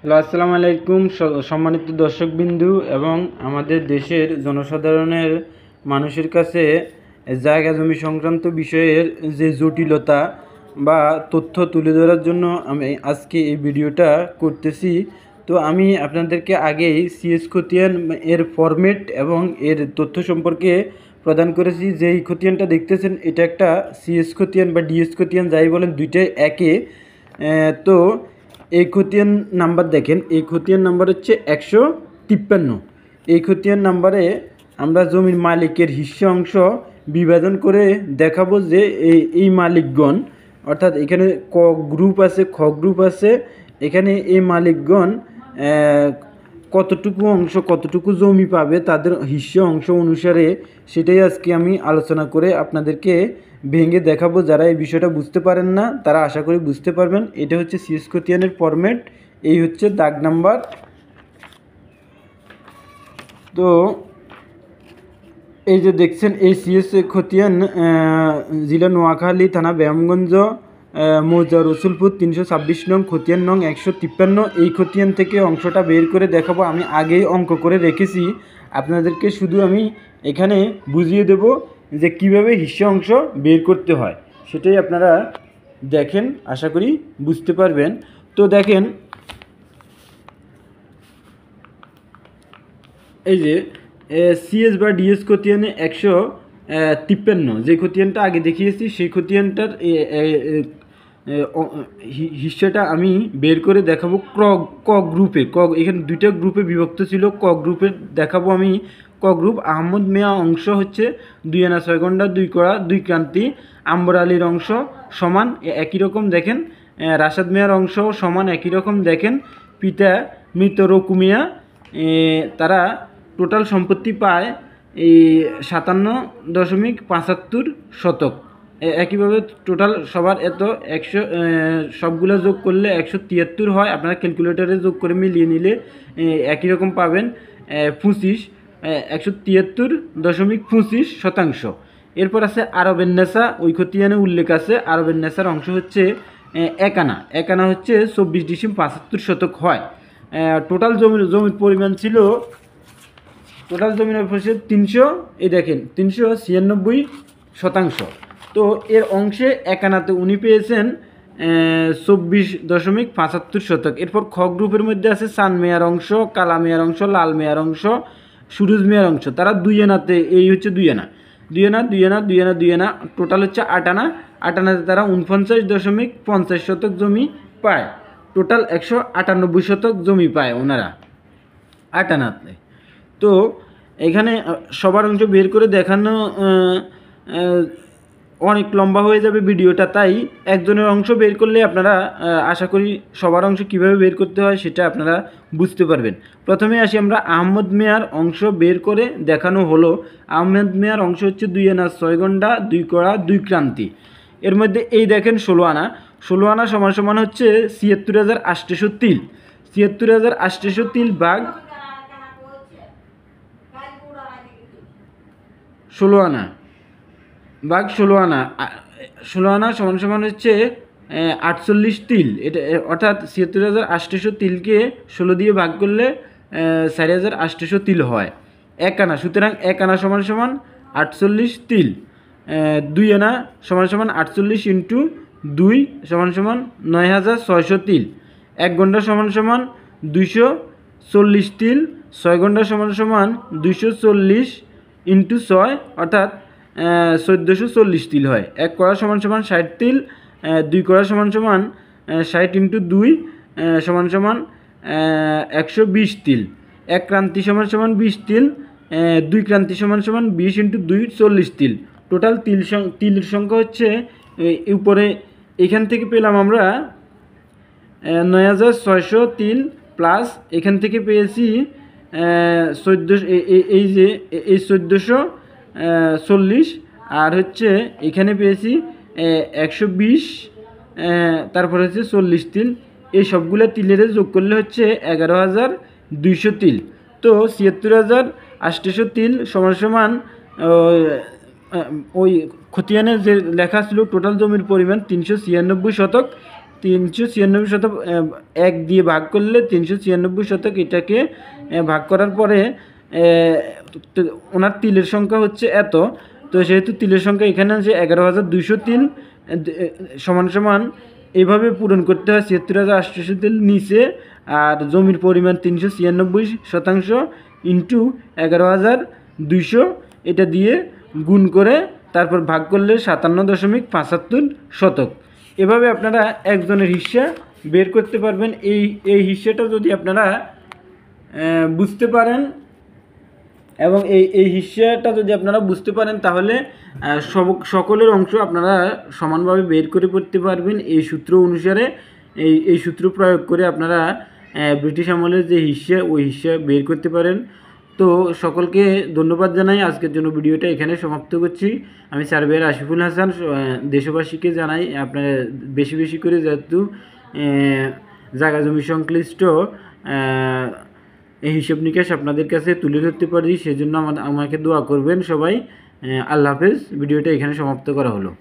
Hello, আসসালামু আলাইকুম সম্মানিত দর্শকবিন্দু এবং আমাদের দেশের জনসাধারণের মানুষের কাছে জায়গা জমি সংক্রান্ত বিষয়ের যে জটিলতা বা তথ্য তুলে ধরার জন্য আমি আজকে এই ভিডিওটা করতেছি। তো আমি আপনাদেরকে আগেই সিএস খতিয়ান এর ফরম্যাট এবং এর তথ্য সম্পর্কে প্রদান করেছি। যেই খতিয়ানটা দেখতেছেন এটা একটা সিএস খতিয়ান বা ডিএস খতিয়ান যাই বলেন, দুইটাই একে। তো এই খতিয়ান নাম্বার দেখেন, এই খতিয়ান নাম্বার হচ্ছে 153। এই খতিয়ান নাম্বারে আমরা জমির মালিকের হিস্সা অংশ বিভাজন করে দেখাবো যে এই মালিকগণ, অর্থাৎ এখানে ক গ্রুপ আছে, খ গ্রুপ আছে। এখানে এই মালিকগণ কতটুকু অংশ, কতটুকু জমি পাবে তাদের হিস্সা অংশ অনুসারে, সেটাই আজকে আমি আলোচনা করে আপনাদেরকে ভেঙে দেখাবো। যারা এই বিষয়টা বুঝতে পারেন না তারা আশা করি বুঝতে পারবেন। এটা হচ্ছে সিএস খতিয়ানের ফরম্যাট, এই হচ্ছে দাগ নাম্বার। তো এই যে দেখছেন, এই সিএস খতিয়ান জেলা নোয়াখালী, থানা ব্যায়ামগঞ্জ, মৌজা রসুলপুর, 326 নং, খতিয়ান নং 153। এই খতিয়ান থেকে অংশটা বের করে দেখাবো। আমি আগেই অঙ্ক করে রেখেছি, আপনাদেরকে শুধু আমি এখানে বুঝিয়ে দেব যে কিভাবে হিস্সা অংশ বের করতে হয়, সেটাই আপনারা দেখেন, আশা করি বুঝতে পারবেন। তো দেখেন, এই যে সিএস বা ডিএস খতিয়ানে 153, যে খতিয়ানটা আগে দেখিয়েছি সেই খতিয়ানটার হিস্সাটা আমি বের করে দেখাবো। ক গ্রুপে, এখানে দুইটা গ্রুপে বিভক্ত ছিল। ক গ্রুপে দেখাবো আমি। ক গ্রুপ আহমদ মিয়া অংশ হচ্ছে 2 আনা 6 গন্ডা 2 কড়া 2 ক্রান্তি। আম্বর আলীর অংশ সমান একই রকম দেখেন। রাশাদ মিয়ার অংশ সমান একই রকম দেখেন। পিতা মৃত রকু মিয়া, তারা টোটাল সম্পত্তি পায় এই 57.75 শতক। একইভাবে টোটাল সবার এত 100, সবগুলো যোগ করলে 173 হয়। আপনারা ক্যালকুলেটারে যোগ করে মিলিয়ে নিলে একই রকম পাবেন। 173.25 শতাংশ। এরপর আছে আরবের নেশা, ওই খতিয়ানে উল্লেখ আছে। আরবের নেশার অংশ হচ্ছে 1 আনা। 1 আনা হচ্ছে 24.75 শতক হয়। টোটাল জমির পরিমাণ ছিল, টোটাল জমির পরিমাণ 300, এই দেখেন 396 শতাংশ। তো এর অংশে 1 আনাতে উনি পেয়েছেন 24.75 শতক। এরপর খ গ্রুপের মধ্যে আছে সান মেয়ার অংশ, কালা মেয়ার অংশ, লাল মেয়ার অংশ, সুরুজ মেয়ার অংশ। তারা 2 আনাতে, এই হচ্ছে 2 আনা, 2 আনা, 2 আনা, 2 আনা, 2 আনা, টোটাল হচ্ছে 8 আনা। 8 আনাতে তারা 49.50 শতক জমি পায়। টোটাল 198 শতক জমি পায় ওনারা 8 আনাতে। তো এখানে সবার অংশ বের করে দেখানো অনেক লম্বা হয়ে যাবে ভিডিওটা, তাই একজনের অংশ বের করলে আপনারা আশা করি সবার অংশ কিভাবে বের করতে হয় সেটা আপনারা বুঝতে পারবেন। প্রথমে আসি আমরা আহমদ মিয়ার অংশ বের করে দেখানো হলো। আহমদ মিয়ার অংশ হচ্ছে 2 আনা 6 গন্ডা 2 কড়া 2 ক্রান্তি। এর মধ্যে এই দেখেন 16 আনা। 16 আনা সমান সমান হচ্ছে 76,803। 76,803 ভাগ 16 আনা ভাগ 16 আনা। 16 আনা সমান সমান হচ্ছে 48 তিল। এটা অর্থাৎ 76,800 তিলকে 16 দিয়ে ভাগ করলে 4,800 তিল হয় 1 আনা। সুতরাং 1 আনা সমান সমান 48 তিল। 2 আনা সমান সমান 48 ইন্টু 2 সমান সমান 9,600 তিল। 1 গন্ডা সমান সমান 240 তিল। 6 গন্ডা সমান সমান 240 ইন্টু 6 অর্থাৎ 1440 তিল হয়। 1 কড়া সমান সমান 60 তিল। 2 কড়া সমান সমান 60 ইন্টু 2 সমান সমান 120 তিল। 1 ক্রান্তি সমান সমান 20 তিল। 2 ক্রান্তি সমান সমান 20 ইন্টু 2 40 তিল। টোটাল তিলের সংখ্যা হচ্ছে উপরে এখান থেকে পেলাম আমরা 9,600 তিল, প্লাস এখান থেকে পেয়েছি 1400, এই যে এই 1440, আর হচ্ছে এখানে পেয়েছি 120, তারপর হচ্ছে 40 তিল। এই সবগুলো তিলের যোগ করলে হচ্ছে 11,200 তিল। তো 76,800 তিল সমান সমান ওই খতিয়ানে যে লেখা ছিল টোটাল জমির পরিমাণ 396 শতক। 396 শতক 1 দিয়ে ভাগ করলে 396 শতক, এটাকে ভাগ করার পরে ওনার তিলের সংখ্যা হচ্ছে এত। তো সেহেতু তিলের সংখ্যা এখানে আছে 11,200 তিল সমান সমান এইভাবে পূরণ করতে হয় 76,800 তিল নিচে, আর জমির পরিমাণ 396% ইন্টু 11,200 এটা দিয়ে গুণ করে তারপর ভাগ করলে 57.75 শতক। এভাবে আপনারা একজনের হিস্সা বের করতে পারবেন। এই হিস্সাটা যদি আপনারা বুঝতে পারেন এবং এই হিস্সাটা যদি আপনারা বুঝতে পারেন তাহলে সকলের অংশ আপনারা সমানভাবে বের করে পড়তে পারবেন। এই সূত্র অনুসারে এই সূত্র প্রয়োগ করে আপনারা ব্রিটিশ আমলের যে হিস্সা ওই হিস্সা বের করতে পারেন। তো সকলকে ধন্যবাদ জানাই। আজকের জন্য ভিডিওটা এখানে সমাপ্ত করছি। আমি সার্ভেয়ার আশিফুল হাসান। দেশবাসীকে জানাই আপনারা বেশি বেশি করে যেহেতু জায়গা জমি সংশ্লিষ্ট এই হিসাব নিকাশ আপনাদের কাছে তুলে ধরতে পারি, সেজন্য আমাকে দোয়া করবেন সবাই। আল্লাহ হাফেজ। ভিডিওটা এখানে সমাপ্ত করা হলো।